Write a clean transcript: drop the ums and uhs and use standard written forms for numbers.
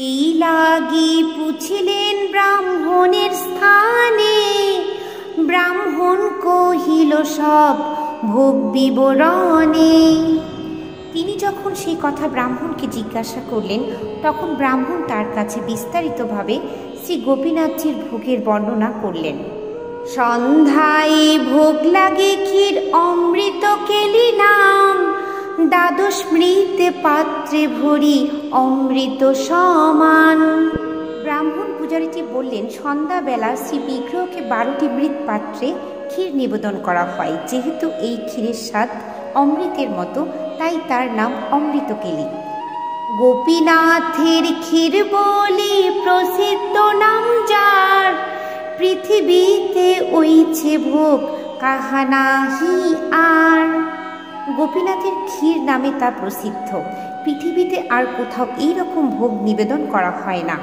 এই লাগি পুছিলেন ব্রাহ্মণের স্থানে, ব্রাহ্মণ কহিল সব ভোগ বিবরণে। তিনি যখন সেই কথা ব্রাহ্মণকে জিজ্ঞাসা করলেন, তখন ব্রাহ্মণ তার কাছে বিস্তারিতভাবে শ্রী গোপীনাথজির ভোগের বর্ণনা করলেন। সন্ধ্যায় ভোগ লাগে ক্ষীর অমৃত কেলি নাম, দ্বাদশ মৃত পাত্রে ভরি অমৃত সমান। ব্রাহ্মণ পূজারীটি বললেন, সন্ধ্যাবেলা শ্রী বিগ্রহকে 12টি মৃত পাত্রে ক্ষীর নিবেদন করা হয়। যেহেতু এই ক্ষীরের স্বাদ অমৃতের মতো, তাই তার নাম অমৃতকেলি। গোপীনাথের ক্ষীর বলি প্রসিদ্ধ নাম যার, পৃথিবীতে ওইছে ভোগ কাহা নাহি আর। গোপীনাথের ক্ষীর নামে তা প্রসিদ্ধ। পৃথিবীতে আর কোথাও এইরকম ভোগ নিবেদন করা হয় না।